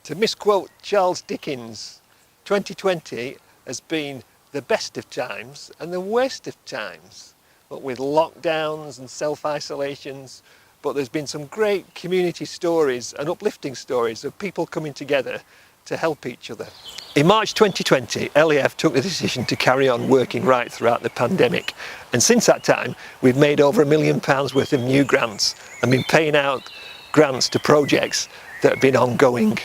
To misquote Charles Dickens, 2020 has been the best of times and the worst of times, but with lockdowns and self-isolations. But there's been some great community stories and uplifting stories of people coming together to help each other. In March 2020, LEF took the decision to carry on working right throughout the pandemic. And since that time, we've made over £1 million worth of new grants and been paying out grants to projects that have been ongoing.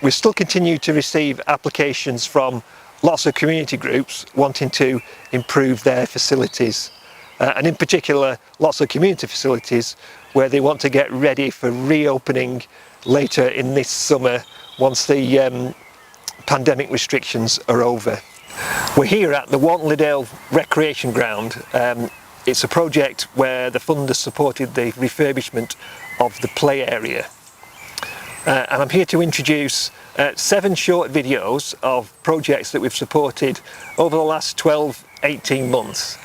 We still continue to receive applications from lots of community groups wanting to improve their facilities. And in particular, lots of community facilities where they want to get ready for reopening later in this summer once the pandemic restrictions are over. We're here at the Warton-le-Dale Recreation Ground. It's a project where the funders supported the refurbishment of the play area. And I'm here to introduce 7 short videos of projects that we've supported over the last 12-18 months,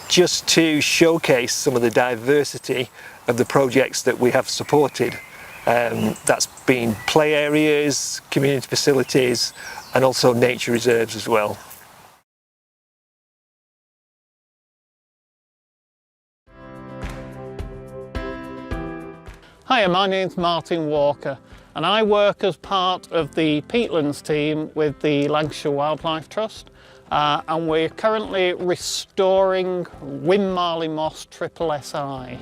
just to showcase some of the diversity of the projects that we have supported. That's been play areas, community facilities, and also nature reserves as well. Hi, my name's Martin Walker and I work as part of the peatlands team with the Lancashire Wildlife Trust, and we're currently restoring Winmarleigh Moss SSSI.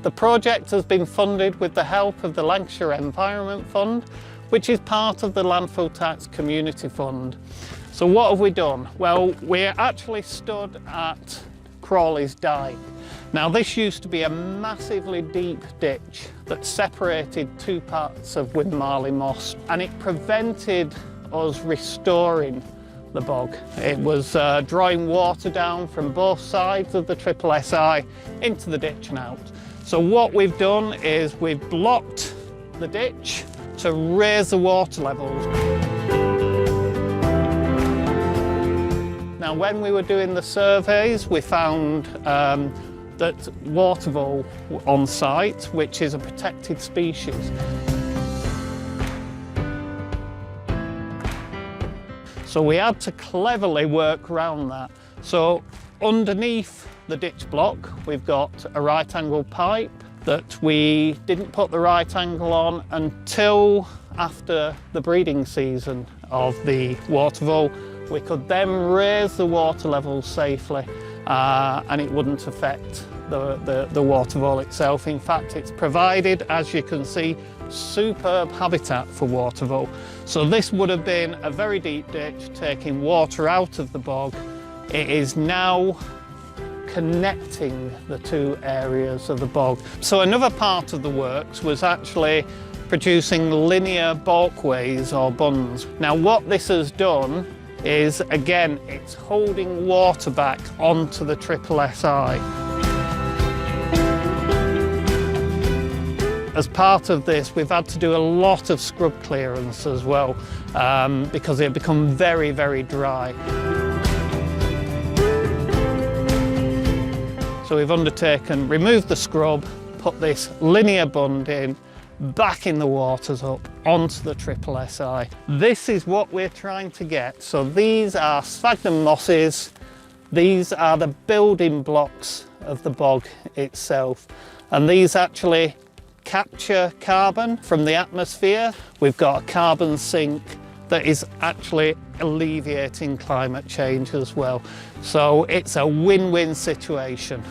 The project has been funded with the help of the Lancashire Environment Fund, which is part of the Landfill Tax Community Fund. So what have we done? Well, we're actually stood at Crawley's Dyke. Now this used to be a massively deep ditch that separated 2 parts of Winmarleigh Moss, and it prevented us restoring the bog. It was drawing water down from both sides of the SSSI into the ditch and out. So what we've done is we've blocked the ditch to raise the water levels. Now when we were doing the surveys, we found that water vole on site, which is a protected species. So we had to cleverly work around that. So underneath the ditch block, we've got a right angle pipe that we didn't put the right angle on until after the breeding season of the water vole. We could then raise the water levels safely and it wouldn't affect the water vole itself. In fact, it's provided, as you can see, superb habitat for water vole. So this would have been a very deep ditch taking water out of the bog. It is now connecting the 2 areas of the bog. So another part of the works was actually producing linear bulkways or bunds. Now what this has done is, again, it's holding water back onto the SSSI. As part of this, we've had to do a lot of scrub clearance as well, because it had become very, very dry. So we've undertaken, removed the scrub, put this linear bund in, back in the waters up onto the SSSI. This is what we're trying to get. So these are sphagnum mosses. These are the building blocks of the bog itself. And these actually capture carbon from the atmosphere. We've got a carbon sink that is actually alleviating climate change as well. So it's a win-win situation.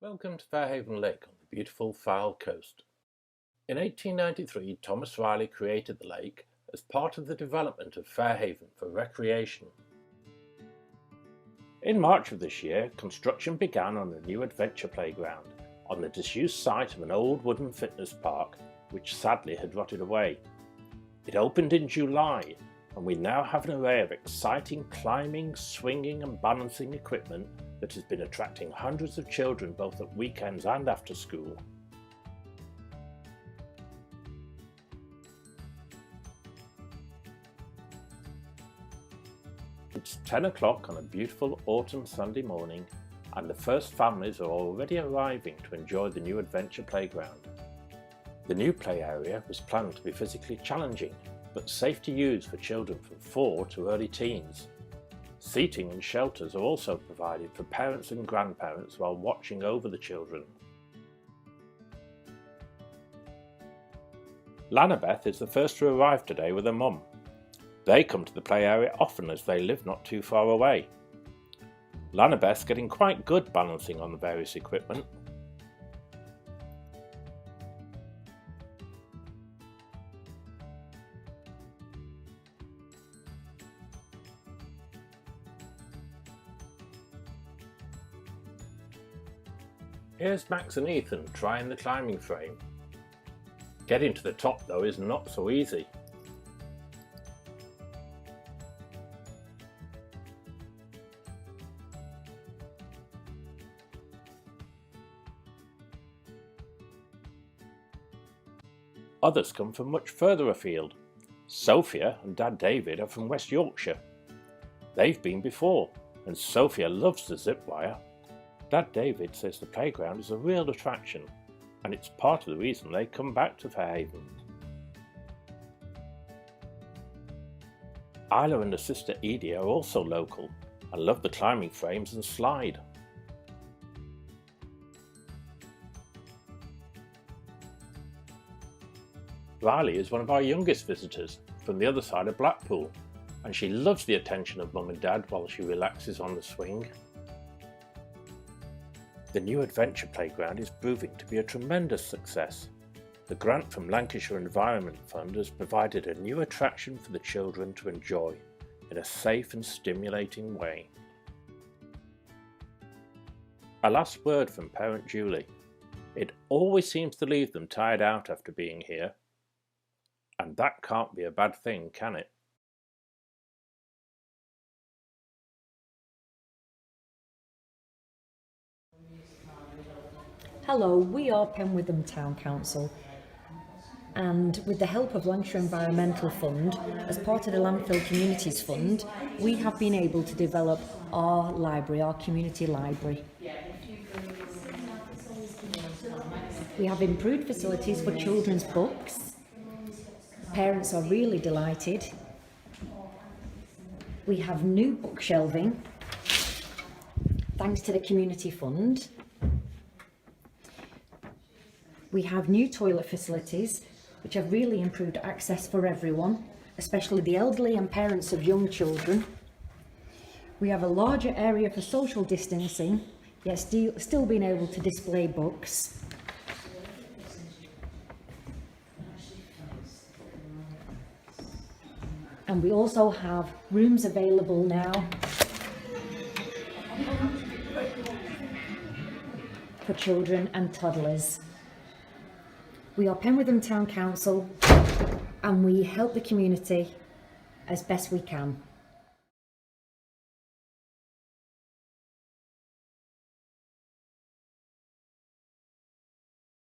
Welcome to Fairhaven Lake on the beautiful Fylde coast. In 1893, Thomas Riley created the lake as part of the development of Fairhaven for recreation. In March of this year, construction began on a new adventure playground on the disused site of an old wooden fitness park which sadly had rotted away. It opened in July, and we now have an array of exciting climbing, swinging and balancing equipment that has been attracting hundreds of children both at weekends and after school. It's 10 o'clock on a beautiful autumn Sunday morning, and the first families are already arriving to enjoy the new adventure playground. The new play area was planned to be physically challenging, but safe to use for children from 4 to early teens. Seating and shelters are also provided for parents and grandparents while watching over the children. Lannabeth is the first to arrive today with her mum. They come to the play area often as they live not too far away. Lannabeth's getting quite good balancing on the various equipment. Here's Max and Ethan trying the climbing frame. Getting to the top though is not so easy. Others come from much further afield. Sophia and Dad David are from West Yorkshire. They've been before, and Sophia loves the zip wire. Dad David says the playground is a real attraction, and it's part of the reason they come back to Fairhaven. Isla and her sister Edie are also local and love the climbing frames and slide. Riley is one of our youngest visitors from the other side of Blackpool, and she loves the attention of Mum and Dad while she relaxes on the swing. The new adventure playground is proving to be a tremendous success. The grant from Lancashire Environment Fund has provided a new attraction for the children to enjoy in a safe and stimulating way. A last word from parent Julie. It always seems to leave them tired out after being here. And that can't be a bad thing, can it? Hello, we are Penwitham Town Council, and with the help of Lancashire Environmental Fund, as part of the Landfill Communities Fund, we have been able to develop our library, our community library. We have improved facilities for children's books. Parents are really delighted. We have new book shelving, thanks to the Community Fund. We have new toilet facilities, which have really improved access for everyone, especially the elderly and parents of young children. We have a larger area for social distancing, yet still being able to display books. And we also have rooms available now for children and toddlers. We are Penwitham Town Council, and we help the community as best we can.